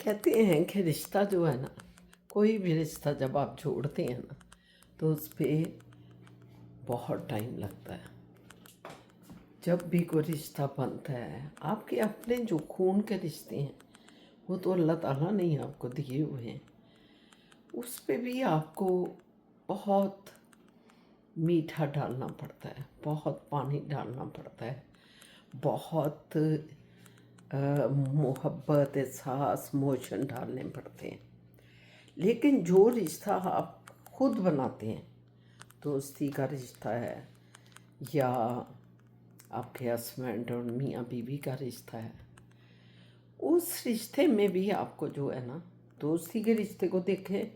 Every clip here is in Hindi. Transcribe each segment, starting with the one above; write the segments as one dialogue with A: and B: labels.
A: कहते हैं कि रिश्ता जो है ना, कोई भी रिश्ता जब आप जोड़ते हैं ना तो उस पर बहुत टाइम लगता है। जब भी कोई रिश्ता बनता है, आपके अपने जो खून के रिश्ते हैं वो तो अल्लाह ताला ने ही आपको दिए हुए हैं। उस पे भी आपको बहुत मीठा डालना पड़ता है, बहुत पानी डालना पड़ता है, बहुत मोहब्बत, एहसास, मोशन डालने पड़ते हैं। लेकिन जो रिश्ता आप खुद बनाते हैं, दोस्ती का रिश्ता है या आपके हस्बैंड और मियाँ बीवी का रिश्ता है, उस रिश्ते में भी आपको जो है ना, दोस्ती के रिश्ते को देखें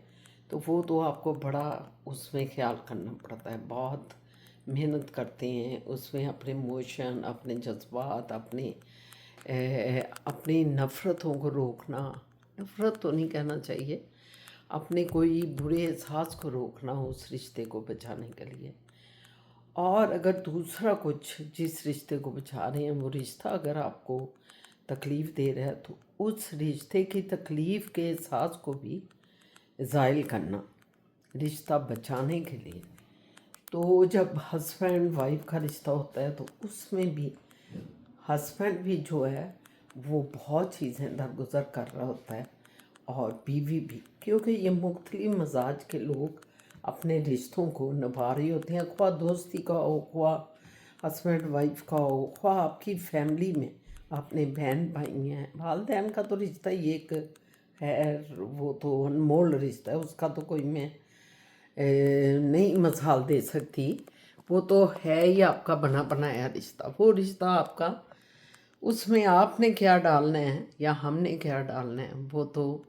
A: तो वो तो आपको बड़ा उसमें ख्याल करना पड़ता है, बहुत मेहनत करते हैं उसमें, अपने इमोशन, अपने जज्बात, अपनी नफ़रतों को रोकना, नफ़रत तो नहीं कहना चाहिए, अपने कोई बुरे एहसास को रोकना उस रिश्ते को बचाने के लिए। और अगर दूसरा कुछ जिस रिश्ते को बचा रहे हैं वो रिश्ता अगर आपको तकलीफ़ दे रहा है तो उस रिश्ते की तकलीफ़ के एहसास को भी ज़ाइल करना रिश्ता बचाने के लिए। तो जब हस्बैंड वाइफ का रिश्ता होता है तो उसमें भी हस्बैंड भी जो है वो बहुत चीज़ें दरगुजर कर रहा होता है और बीवी भी, क्योंकि ये मुख्तलिफ मजाज के लोग अपने रिश्तों को निभा रहे होते हैं, ख्वाह दोस्ती का हो, ख्वाह हस्बैंड वाइफ का हो, ख्वाह आपकी फैमिली में अपने बहन भाई हैं, वालदैन का तो रिश्ता ही एक है, वो तो अनमोल रिश्ता है, उसका तो कोई मैं नहीं मिसाल दे सकती। वो तो है ही आपका बना बनाया रिश्ता, वो रिश्ता आपका, उसमें आपने क्या डालना है या हमने क्या डालना है वो तो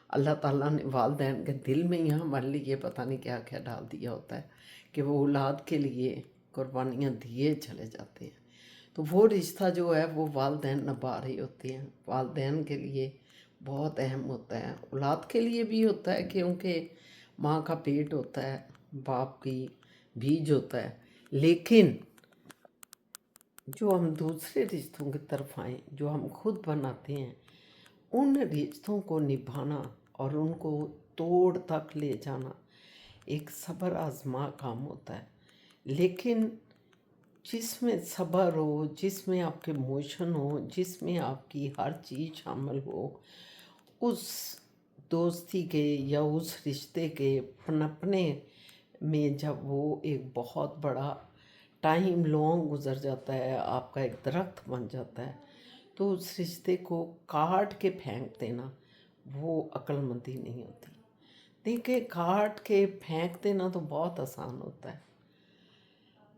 A: अल्लाह ताला ने वालदैन के दिल में ही हमारे लिए पता नहीं क्या क्या डाल दिया होता है कि वो औलाद के लिए कुर्बानियाँ दिए चले जाते हैं। तो वो रिश्ता जो है वो वालदैन निभा रही होती हैं, वालदैन के लिए बहुत अहम होता है, औलाद के लिए भी होता है क्योंकि माँ का पेट होता है, बाप की बीज होता है। लेकिन जो हम दूसरे रिश्तों की तरफ आएँ, जो हम खुद बनाते हैं, उन रिश्तों को निभाना और उनको तोड़ तक ले जाना एक सब्र आजमा काम होता है। लेकिन जिसमें सब्र हो, जिसमें आपके इमोशन हो, जिसमें आपकी हर चीज़ शामिल हो, उस दोस्ती के या उस रिश्ते के पनपने में जब वो एक बहुत बड़ा टाइम लॉन्ग गुजर जाता है, आपका एक दरख्त बन जाता है, तो उस रिश्ते को काट के फेंक देना वो अक्लमंदी नहीं होती। देखिए, काट के फेंक देना तो बहुत आसान होता है,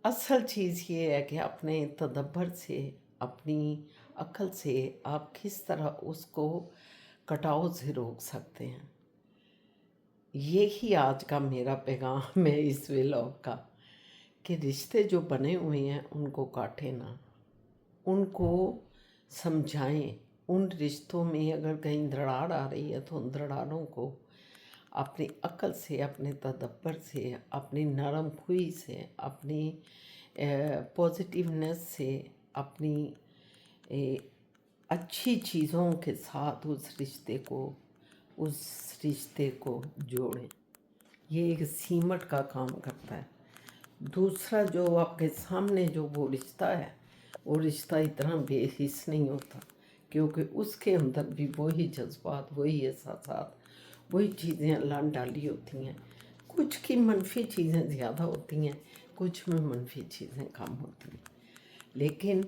A: असल चीज़ ये है कि अपने तदब्बर से, अपनी अक्ल से आप किस तरह उसको कटाव से रोक सकते हैं। ये ही आज का मेरा पैगाम है इस व्लॉग का, कि रिश्ते जो बने हुए हैं उनको काटें ना, उनको समझाएं। उन रिश्तों में अगर कहीं दरार आ रही है तो उन दरारों को अपनी अक्ल से, अपने तदब्बर से, अपनी नरम खुई से, अपनी पॉजिटिवनेस से, अपनी अच्छी चीज़ों के साथ उस रिश्ते को जोड़ें। ये एक सीमट का काम करता है। दूसरा जो आपके सामने जो वो रिश्ता है, वो रिश्ता इतना बेहिस नहीं होता, क्योंकि उसके अंदर भी वही जज्बात, वही एहसास, वही चीज़ें अल्लाह ने डाली होती हैं। कुछ की मनफी चीज़ें ज़्यादा होती हैं, कुछ में मनफी चीज़ें कम होती हैं। लेकिन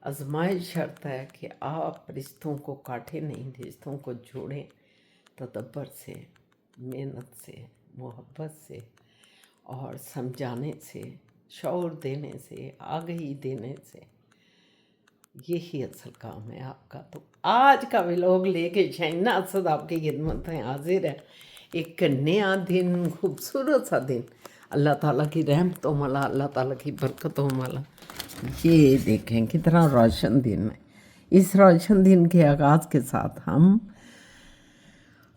A: आजमाइश शर्त है कि आप रिश्तों को काटें नहीं, रिश्तों को जोड़ें तदब्बर से, मेहनत से, मोहब्बत से और समझाने से, शौर देने से, आगही देने से। यही असल काम है आपका। तो आज का व्लॉग लेके शहीना असद आपकी खिदमत में हाजिर है। एक नया दिन, खूबसूरत सा दिन, अल्लाह ताला की रहमतों वाला, अल्लाह ताला की बरकतों वाला। ये देखें कितना रोशन दिन है। इस रोशन दिन के आगाज़ के साथ हम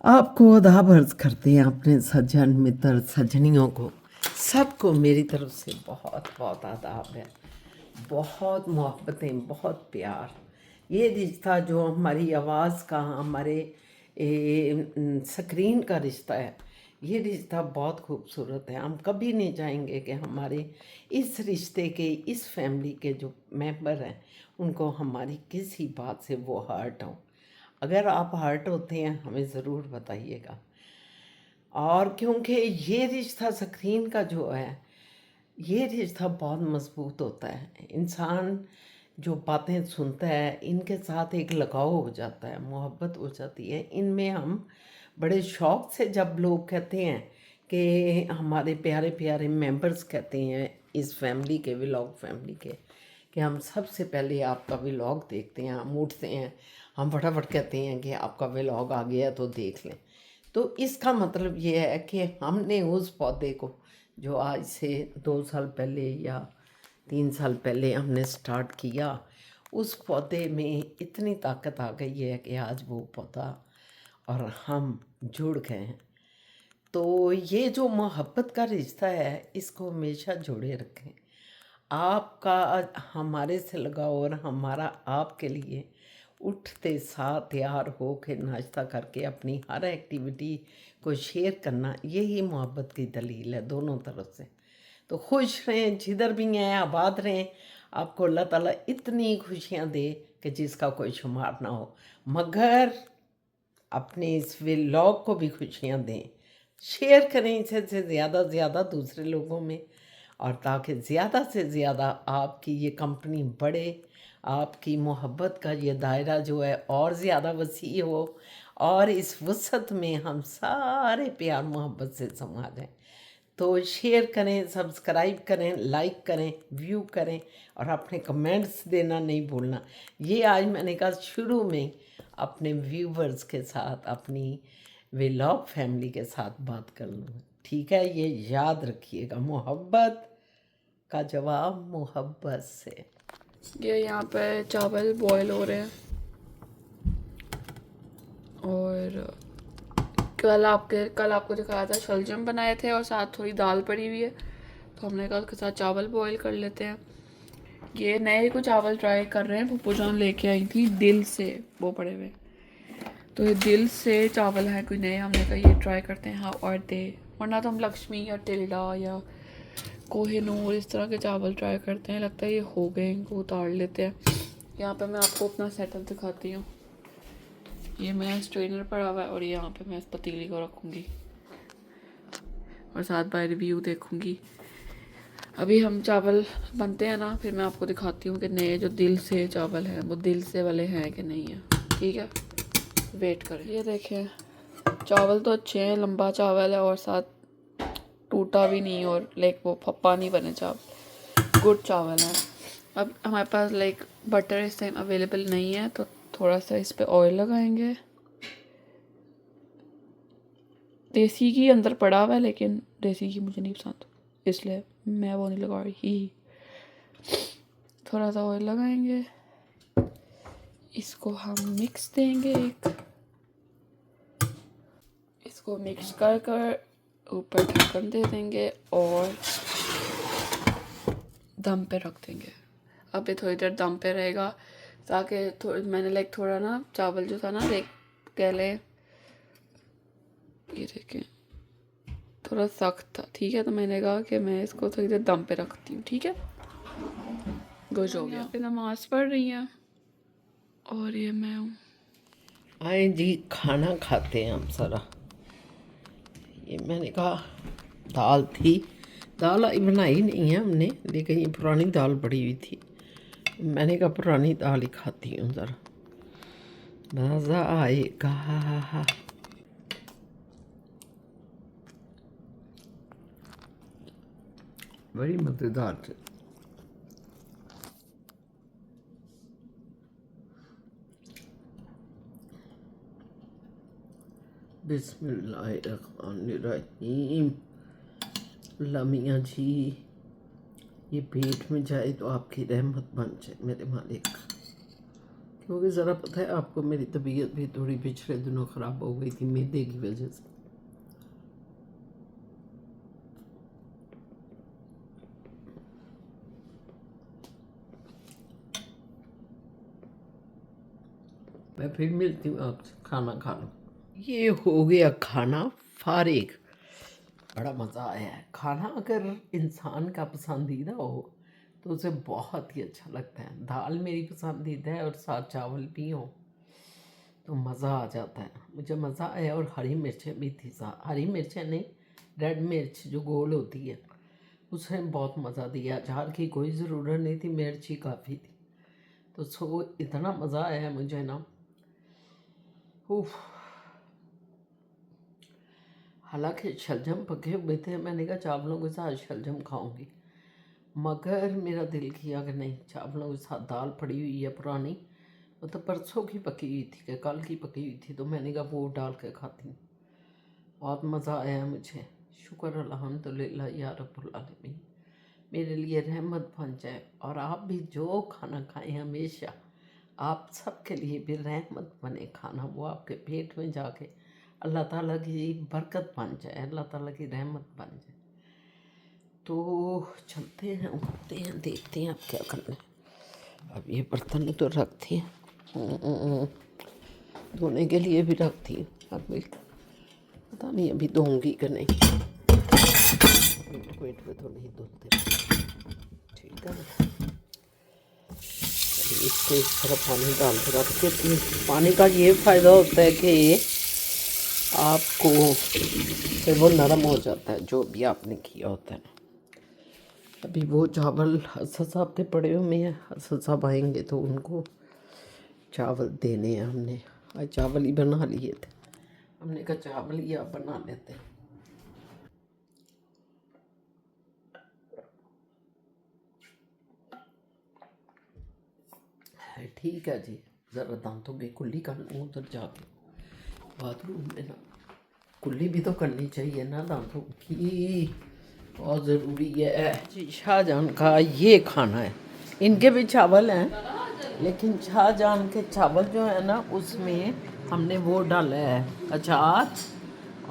A: आपको आदाब अर्ज करते हैं, अपने सज्जन मित्र सजनियों को, सबको मेरी तरफ से बहुत बहुत आदाब है, बहुत मोहब्बतें, बहुत प्यार। ये रिश्ता जो हमारी आवाज़ का, हमारे स्क्रीन का रिश्ता है, ये रिश्ता बहुत खूबसूरत है। हम कभी नहीं चाहेंगे कि हमारे इस रिश्ते के, इस फैमिली के जो मेंबर हैं उनको हमारी किसी बात से वो हर्ट हो। अगर आप हर्ट होते हैं हमें ज़रूर बताइएगा। और क्योंकि ये रिश्ता स्क्रीन का जो है, ये रिश्ता बहुत मजबूत होता है। इंसान जो बातें सुनता है इनके साथ एक लगाव हो जाता है, मोहब्बत हो जाती है इनमें। हम बड़े शौक़ से जब लोग कहते हैं कि हमारे प्यारे प्यारे मेंबर्स कहते हैं इस फैमिली के, व्लॉग फैमिली के, कि हम सबसे पहले आपका व्लॉग देखते हैं, हम उठते हैं, हम फटाफट कहते हैं कि आपका व्लॉग आ गया तो देख लें। तो इसका मतलब ये है कि हमने उस पौधे को जो आज से 2 साल पहले या 3 साल पहले हमने स्टार्ट किया, उस पौधे में इतनी ताकत आ गई है कि आज वो पौधा और हम जुड़ गए हैं। तो ये जो मोहब्बत का रिश्ता है इसको हमेशा जोड़े रखें। आपका हमारे से लगाओ और हमारा आपके लिए उठते साथ तैयार हो के नाश्ता करके अपनी हर एक्टिविटी को शेयर करना, यही मोहब्बत की दलील है दोनों तरफ से। तो खुश रहें, जिधर भी हैं आबाद रहें। आपको अल्लाह ताला इतनी खुशियाँ दे कि जिसका कोई शुमार ना हो। मगर अपने इस व्लॉग को भी खुशियाँ दें, शेयर करें इसे से ज़्यादा से ज़्यादा दूसरे लोगों में, और ताकि ज़्यादा से ज़्यादा आपकी ये कंपनी बढ़े, आपकी मोहब्बत का ये दायरा जो है और ज़्यादा वसी हो, और इस वसत में हम सारे प्यार मोहब्बत से समा जाएं। तो शेयर करें, सब्सक्राइब करें, लाइक करें, व्यू करें, और अपने कमेंट्स देना नहीं भूलना। ये आज मैंने कहा शुरू में अपने व्यूवर्स के साथ, अपनी व्लॉग फैमिली के साथ बात कर लूँ। ठीक है, ये याद रखिएगा, मोहब्बत का जवाब मोहब्बत से।
B: ये यहाँ पे चावल बॉयल हो रहे हैं, और कल आपको दिखाया था शलजम बनाए थे और साथ थोड़ी दाल पड़ी हुई है, तो हमने कहा उसके साथ चावल बॉयल कर लेते हैं। ये नए को चावल ट्राई कर रहे हैं, पप्पू जान लेके आई थी दिल से, वो पड़े हुए। तो ये दिल से चावल है कोई नए, हमने कहा ये ट्राई करते हैं। हाँ, और दे, वरना तो हम लक्ष्मी या टिल्डा या कोहिनूर इस तरह के चावल ट्राई करते हैं। लगता है ये हो गए, इनको उतार लेते हैं। यहाँ पे मैं आपको अपना सेटअप दिखाती हूँ। ये मेरा स्ट्रेनर पड़ा हुआ है, और यहाँ पे मैं इस पतीली को रखूँगी और साथ बाय रिव्यू देखूँगी। अभी हम चावल बनते हैं ना, फिर मैं आपको दिखाती हूँ कि नए जो दिल से चावल हैं वो दिल से वाले हैं कि नहीं है। ठीक है, वेट करें। ये देखें, चावल तो अच्छे हैं, लंबा चावल है और साथ टूटा भी नहीं, और लाइक वो फप्पा नहीं बने चावल, गुड चावल है। अब हमारे पास लाइक बटर इस टाइम अवेलेबल नहीं है, तो थोड़ा सा इस पे ऑयल लगाएंगे। देसी घी अंदर पड़ा हुआ है, लेकिन देसी घी मुझे नहीं पसंद, इसलिए मैं वो नहीं लगा रही। थोड़ा सा ऑयल लगाएंगे, इसको हम मिक्स देंगे, इसको मिक्स कर कर ऊपर ढक्कन दे देंगे और दम पे रख देंगे। अब ये थोड़ी देर दम पे रहेगा, ताकि मैंने लाइक थोड़ा ना चावल जो था ना, देख कह ले, ये देखें थोड़ा सख्त था। ठीक है, तो मैंने कहा कि मैं इसको थोड़ी देर दम पे रखती हूँ। ठीक है, गुश हो गया। यहाँ पे नमाज पढ़ रही हैं और ये मैं हूँ।
A: आए जी, खाना खाते हैं हम सारा। ये मैंने कहा दाल थी, दाल आई बनाई नहीं है हमने, लेकिन ये पुरानी दाल पड़ी हुई थी। मैंने कहा पुरानी दाल ही खाती हूँ, ज़रा मज़ा आएगा। बड़ी मज़ेदार थी। बिस्मिल्लाहिर्रहमानिर्रहीम। अल्लाह मियाँ जी, ये पेट में जाए तो आपकी रहमत बन जाए मेरे मालिक। क्योंकि ज़रा पता है आपको, मेरी तबीयत भी थोड़ी पिछले दिनों ख़राब हो गई थी मैदे की वजह से। मैं फिर मिलती हूँ आपसे, खाना खा लो। ये हो गया खाना फारिग। बड़ा मज़ा आया है। खाना अगर इंसान का पसंदीदा हो तो उसे बहुत ही अच्छा लगता है। दाल मेरी पसंदीदा है और साथ चावल भी हो तो मज़ा आ जाता है। मुझे मज़ा आया। और हरी मिर्चें भी थी साथ। हरी मिर्चें नहीं, रेड मिर्च जो गोल होती है, उसने बहुत मज़ा दिया। अचार की कोई ज़रूरत नहीं थी, मिर्च ही काफ़ी थी। तो सो इतना मज़ा आया मुझे ना। उफ। हालांकि शलजम पके हुए थे, मैंने कहा चावलों के साथ शलजम खाऊंगी, मगर मेरा दिल किया कि नहीं, चावलों के साथ दाल पड़ी हुई है पुरानी, वो तो परसों की पकी हुई थी कि कल की पकी हुई थी, तो मैंने कहा वो डाल के खाती हूँ। बहुत मज़ा आया मुझे। शुक्र अल्हम्दुलिल्लाह या रब्बुल आलमीन, मेरे लिए रहमत बन जाए। और आप भी जो खाना खाएं हमेशा आप सबके लिए भी रहमत बने खाना, वो आपके पेट में जाके अल्लाह ताला की बरकत बन जाए, अल्लाह ताला की रहमत बन जाए। तो चलते हैं, उठते हैं, देखते हैं अब क्या करना है। अब ये बर्तन तो रखती हैं, धोने के लिए भी रखती हूँ। अभी पता नहीं अभी धोऊंगी कि नहीं। मिनट में तो नहीं धोते, ठीक है ना। चलिए इसको इस तरह पानी डाल के रख देती हूँ। पानी का ये फ़ायदा होता है कि आपको फिर वो नरम हो जाता है जो भी आपने किया होता है ना। अभी वो चावल हसन साहब के पड़े हुए हैं, हसन साहब आएंगे तो उनको चावल देने हैं। हमने आज चावल ही बना लिए थे, हमने कहा चावल ही आप बना लेते हैं। ठीक है जी, ज़रा दांतों की कुल्ली कर लूँ उधर जाके बाथरूम में ना। कुल्ली भी तो करनी चाहिए ना दांतों की, बहुत ज़रूरी है जी। शाहजहान का ये खाना है, इनके भी चावल हैं, लेकिन शाहजहान के चावल जो है ना उसमें हमने वो डाला है अचार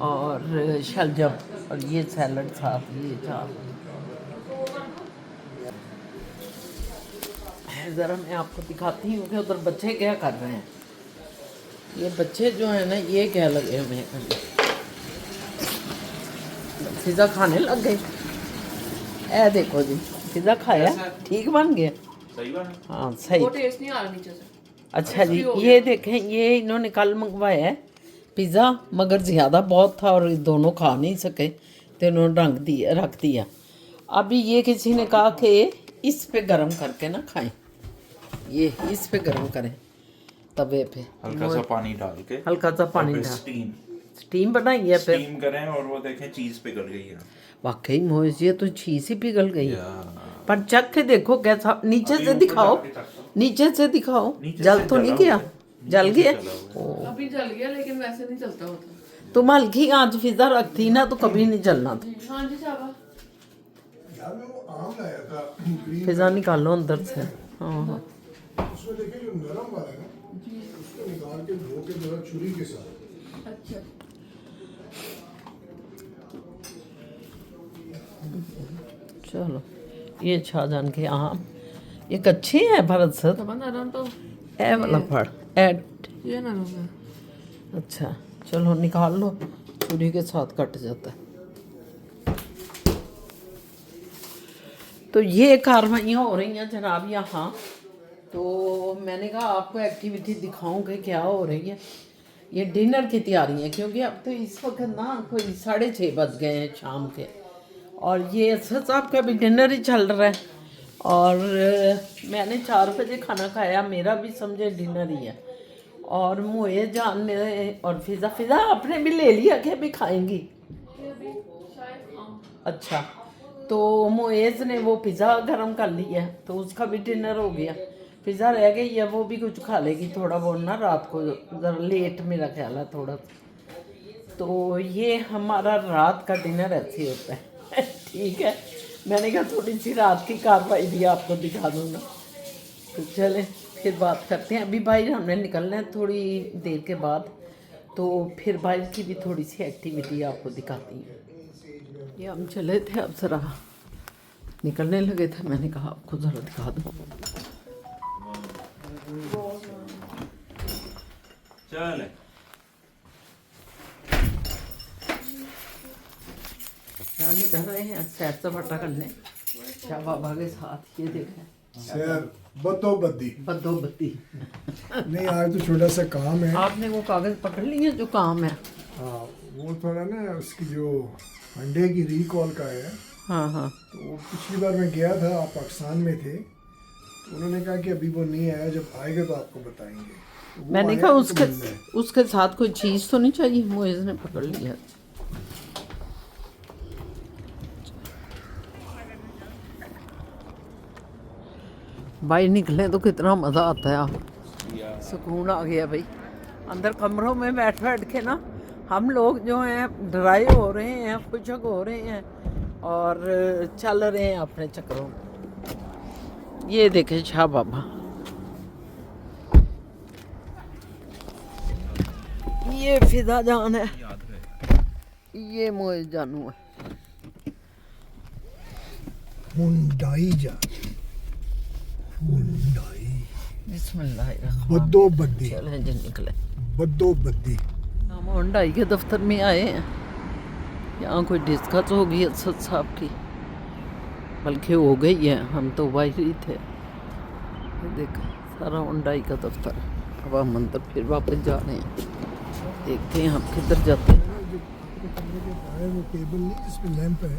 A: और शलजम और ये सैलड साथ, ये चावल। ज़रा मैं आपको दिखाती हूँ कि उधर बच्चे क्या कर रहे हैं। ये बच्चे जो हैं ना ये क्या लगे हुए हैं, पिज़्ज़ा खाने लग गए। ए देखो जी, पिज़्ज़ा खाया, ठीक बन गया।
C: सही बात है।
A: हाँ सही।
B: वो टेस्ट नहीं आ रहा नीचे से।
A: अच्छा जी, ये देखें, ये इन्होंने कल मंगवाया है पिज़्ज़ा, मगर ज़्यादा बहुत था और दोनों खा नहीं सके तो इन्होंने रख दिया। अभी ये किसी ने कहा कि इस पे गरम करके ना खाएं, ये इस पे गरम करें तवे पे,
C: हल्का सा पानी डाल के,
A: हल्का सा पानी
C: और फिर
A: डाल स्टीम बनाई है फिर।
C: स्टीम करें और वो देखें चीज पिघल गई है।
A: वाकई मोइज, ये तो चीज़ ही पिघल गई।
C: या
A: पर चख के देखो कैसा, नीचे
C: अभी
A: से
C: ऊपर
A: दिखाओ,
C: जाके चखता हूँ।
A: नीचे से दिखाओ,
C: नीचे
A: जल
C: से
A: तो नहीं
C: जला
A: गया?
C: हुआ है।
A: जल
C: नीचे से
A: गया?
C: जला हुआ है।
B: अभी जल गया लेकिन वैसे नहीं चलता होता।
A: तुम हल्की आंच फिजा रखती ना तो कभी नहीं जलना था।
B: हाँ जी चावा।
D: यार मैं वो आम लाया था ग्रीन,
A: फिजा निकालो अंदर से। हाँ हाँ,
D: उसमें देखिए जो नरम वाला है ना, उसको निकाल के धो के जरा छुरी के साथ।
B: अच्छा
A: चलो ये शाहजहान के आम, ये कच्चे हैं भरत सर।
B: तब नरम तो
A: ए वाला फड़ ऐड।
B: ये नरम है।
A: अच्छा चलो निकाल लो, छुरी के साथ कट जाता है। तो ये कार्रवाइयाँ हो रही हैं जनाब यहाँ। तो मैंने कहा आपको एक्टिविटी दिखाऊं कि क्या हो रही है। ये डिनर की तैयारी है, क्योंकि अब तो इस वक्त ना कोई 6:30 बज गए हैं शाम के, और ये असद साहब का भी डिनर ही चल रहा है। और मैंने 4 बजे खाना खाया, मेरा भी समझे डिनर ही है। और मोए जान ने और फिज़ा आपने भी ले लिया कि अभी खाएंगी? अच्छा, तो मोएज़ ने वो पिज़्ज़ा गरम कर लिया है तो उसका भी डिनर हो गया। पिज़्ज़ा रह गई है, वो भी कुछ खा लेगी थोड़ा बहुत ना, रात को ज़रा लेट मेरा ख्याल है थोड़ा। तो ये हमारा रात का डिनर ऐसे होता है ठीक है, मैंने कहा थोड़ी सी रात की कार्रवाई भी आपको दिखा दूँगा। तो चले फिर बात करते हैं। अभी भाई हमने निकलना है थोड़ी देर के बाद, तो फिर बाहर की भी थोड़ी सी एक्टिविटी आपको दिखाती हूँ। ये हम चले थे, अब ज़रा निकलने लगे थे, मैंने कहा आपको ज़रा दिखा दूँ।
C: चल
A: रानी कर रहे हैं सैर सपाटा करने शाह बाबा के साथ। ये देखें
D: सैर बद्दोबद्दी
A: बद्दोबद्दी।
D: नहीं, आज तो छोटा सा काम है।
A: आपने वो कागज पकड़ लिए जो काम है?
D: हाँ, वो थोड़ा ना उसकी जो अंडे की रिकॉल का है।
A: हाँ हाँ।
D: तो वो पिछली बार मैं गया था, आप पाकिस्तान में थे, तो उन्होंने कहा कि अभी वो नहीं आया, जब आएगा तो आपको बताएंगे। तो वो
A: मैंने
D: आया
A: कहा
D: तो
A: उसके
D: मिलना है।
A: उसके साथ कोई चीज़ तो नहीं चाहिए। मोइज़ ने पकड़ लिया। बाहर निकले तो कितना मज़ा आता है। सुकून आ गया भाई। अंदर कमरों में बैठ बैठ के ना हम लोग जो हैं ड्राई हो रहे हैं, खुशक हो रहे हैं और चल रहे हैं अपने चक्करों में। ये देखें शाह बाबा, ये फिदा जान है, ये मोइज़ जानू है।
D: हुंडाई जा हुंडाई
A: बिस्मिल्लाह।
D: बद्दोबद्दी
A: चलें जी निकले।
D: बद्दोबद्दी।
A: हम हुंडाई के दफ्तर में आए हैं। यहाँ कोई डिस्कस होगी असद साहब की, बल्कि हो गई है, हम तो बाहर ही थे। ये देखो सारा हुंडाई का दफ्तर। अब हम अंदर फिर वापस जा रहे हैं, देखते हैं हम किधर जाते हैं।
D: वो टेबल नहीं जिसमें लैंप है,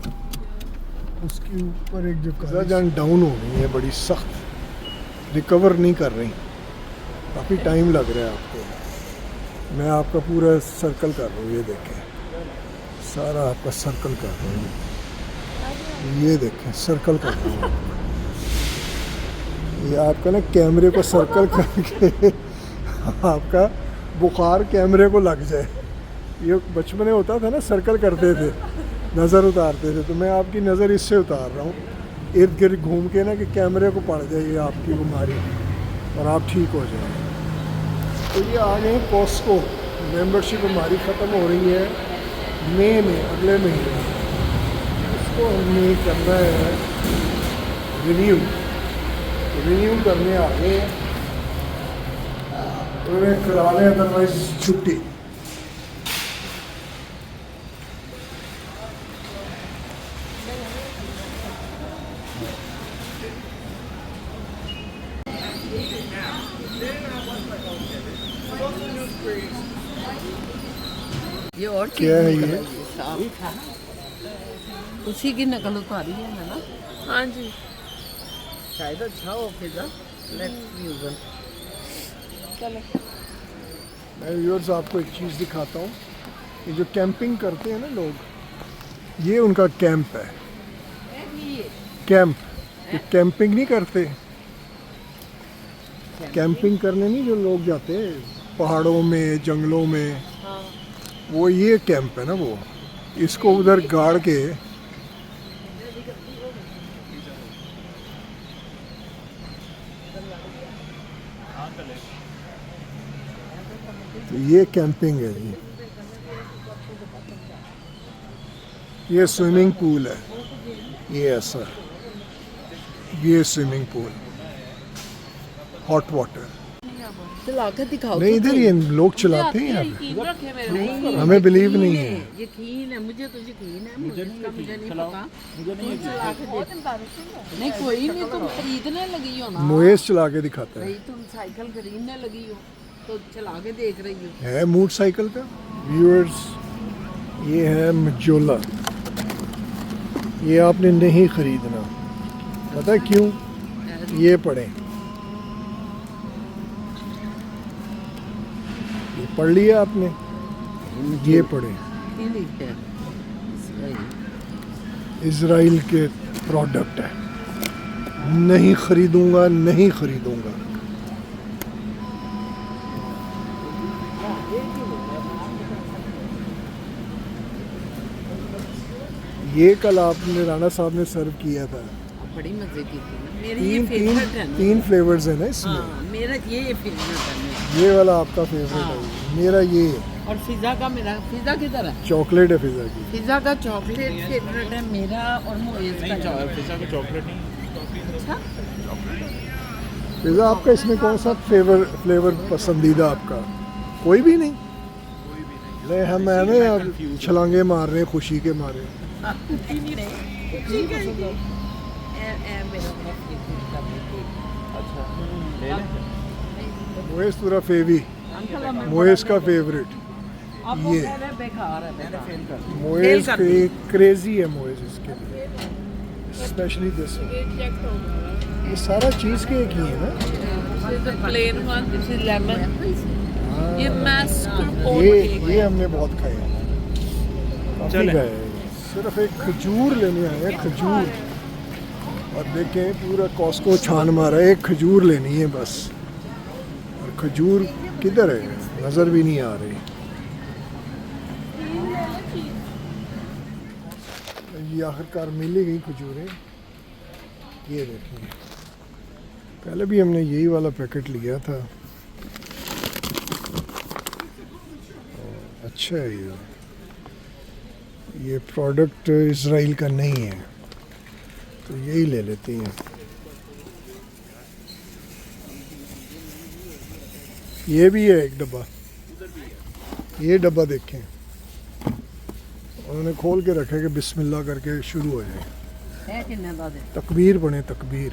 D: उसके ऊपर एक जो जान डाउन हो गई है, बड़ी सख्त, रिकवर नहीं कर रही, काफ़ी टाइम लग रहा है आपको। मैं आपका पूरा सर्कल कर रहा हूँ, ये देखें, सारा आपका सर्कल कर रहा हूँ। ये देखें, सर्कल कर रहा हूँ आपका। ये आपका ना कैमरे को सर्कल करके आपका बुखार कैमरे को लग जाए। ये बचपन में होता था ना, सर्कल करते थे, नज़र उतारते थे, तो मैं आपकी नज़र इससे उतार रहा हूँ, इर्द गिर्द घूम के ना, कि कैमरे को पड़ जाए आपकी बीमारी और आप ठीक हो जाए। तो ये आ गए कॉस्को मेंबरशिप हमारी ख़त्म हो रही है मई में, अगले महीने। इसको हमने करना है रिन्यू करने आ गए हैं, तो उन्हें करा लें, अदरवाइज छुट्टी।
A: ये और
D: क्या है ये?
A: उसी की नकल उतारी है ना?
B: हाँ जी।
A: शायद अच्छा हो फिजा। Let's use it.
B: चलो।
D: मैं व्यूअर्स आपको एक चीज़ दिखाता हूँ। ये जो कैंपिंग करते हैं ना लोग, ये उनका कैंप है। कैंप, ये कैंपिंग नहीं करते, कैंपिंग करने नहीं जो लोग जाते हैं पहाड़ों में, जंगलों में, वो ये कैंप है ना, वो इसको उधर गाड़ के तो ये कैंपिंग है। ये स्विमिंग पूल है, ये ऐसा, ये स्विमिंग पूल, हॉट वाटर।
A: चला के दिखाओ।
D: नहीं, इधर ये लोग चलाते हैं यहाँ पे, हमें बिलीव नहीं है।
A: यकीन है मुझे, तो यकीन है मुझे नहीं पता। नहीं कोई नहीं, तुम खरीदने लगी हो ना,
D: मोएस चला के दिखाता है।
A: भाई तुम साइकिल खरीदने लगी हो तो चला के देख रही हो।
D: है मोटरसाइकिल का व्यूअर्स, ये है मजोला, ये आपने नहीं खरीदना, पता है क्यों? ये पढ़े, ये पढ़ लिया आपने, ये पढ़े, इजराइल के प्रोडक्ट है, नहीं खरीदूंगा, नहीं खरीदूंगा। ये कल आपने राणा साहब ने सर्व किया था,
A: बड़ी मजे की थी ना। मेरी ये
D: तीन
A: फेवरेट है ना।
D: तीन फ्लेवर्स है ना इसमें।
A: हाँ, मेरा ये फेवरेट है मेरा।
D: ये वाला आपका फेवरेट है, मेरा ये
A: और फिजा का मेरा, फिजा किधर है?
D: चॉकलेट है पिज़्ज़ा की।
A: फिजा का चॉकलेट फेवरेट है मेरा और मोइज़ का।
C: पिज़्ज़ा का चॉकलेट नहीं,
A: अच्छा
D: पिज़्ज़ा आपका इसमें कौन सा फ्लेवर पसंदीदा आपका? कोई भी नहीं? नहीं, हम हमें अब छलांगे मार रहे हैं खुशी के मारे। मोएस पूरा फेवी, मोएस का फेवरेट ये मोएस पे क्रेजी है मोएस इसके लिए, स्पेशली दिस ये सारा चीज केक ही है ना।
B: Plain one, this is lemon, ये मास्करपोने
D: ये हमने बहुत खाए, काफी खाए। सिर्फ एक खजूर लेने आए हैं, खजूर। और देखें पूरा कॉस्को छान मारा है, एक खजूर लेनी है बस। और खजूर किधर है, नज़र भी नहीं आ रही। ये आखिरकार मिल ही गई खजूरें। ये देखिए, पहले भी हमने यही वाला पैकेट लिया था। अच्छा है ये प्रोडक्ट इज़राइल का नहीं है, तो यही ले लेते हैं। ये भी है एक डब्बा, ये डब्बा देखें, उन्होंने खोल के रखा है कि बिस्मिल्लाह करके शुरू हो जाए। तकबीर पढ़े, तकबीर।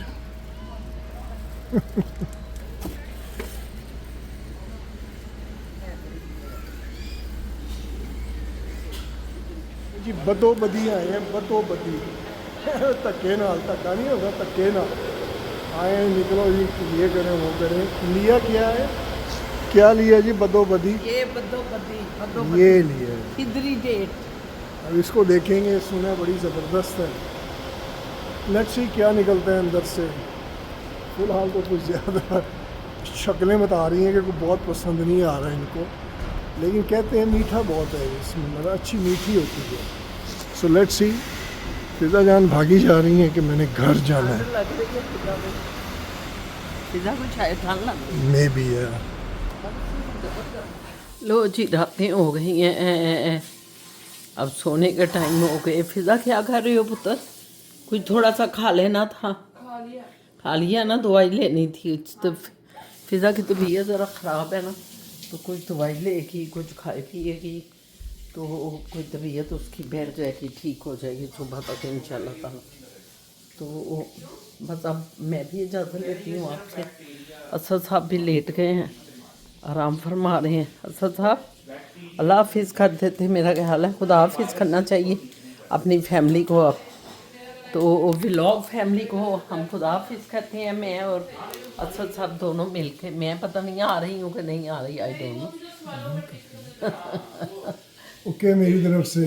D: जी बदोबदी आए हैं, बदोबदी। धक्के नाल, धक्का नहीं होगा, धक्के नाल आए, निकलो जी, ये करें वो करें। लिया क्या है, क्या लिया जी? बदोबदी,
A: ये बदोबदी
D: ये लिया है।
A: इधरी डेट।
D: अब इसको देखेंगे, सुना बड़ी ज़बरदस्त है। लेट्स सी क्या निकलता है अंदर से। फ़िलहाल तो कुछ ज़्यादा शक्लें बता रही हैं कि कुछ बहुत पसंद नहीं आ रहा है इनको, लेकिन कहते हैं मीठा बहुत है इसमें, मतलब अच्छी मीठी होती है। So let's see. फिज़ा जान भागी जा रही हैं कि मैंने घर जाना है। मे बी है।
A: लो जी, रातें हो गई हैं, अब सोने का टाइम हो गए। फिजा क्या कर रही हो पुत्र? कुछ थोड़ा सा खा लेना था। खा लिया ना, दवाई लेनी थी। तो फिजा की तबीयत ज़रा ख़राब है ना, तो कुछ दवाई लेगी, कुछ खाए पिएगी, तो कोई तबीयत उसकी बैठ जाएगी, ठीक हो जाएगी सुबह तक इंशाल्लाह ताला। तो बस अब मैं भी इजाज़त लेती हूँ आपसे। असद साहब भी लेट गए हैं, आराम फरमा रहे हैं। असद साहब अल्लाह हाफिज़ कर देते, मेरा ख्याल है खुदा हाफिज़ करना चाहिए अपनी फैमिली को। अब तो व्लॉग फैमिली को हम खुदा हाफिज़ कहते हैं, मैं और असद साहब दोनों मिलके। मैं पता नहीं आ रही हूँ कि नहीं आ रही, आई डोंट नो।
D: ओके मेरी तरफ से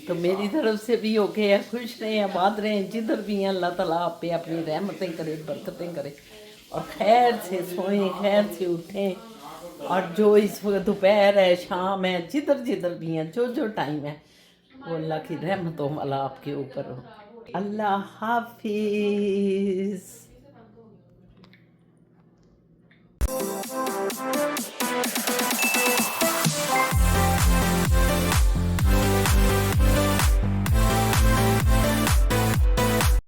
A: तो मेरी तरफ से भी ओके है। खुश रहें, आबाद रहें, जिधर भी हैं। अल्लाह ताला आप पे अपनी रहमतें करे, बरकतें करे, और खैर से सोएं, खैर से उठें। और जो इस वक्त दोपहर है, शाम है, जिधर जिधर भी हैं, जो जो टाइम है, वो अल्लाह की रहमतों वाला आपके ऊपर हो। अल्लाह हाफिज़।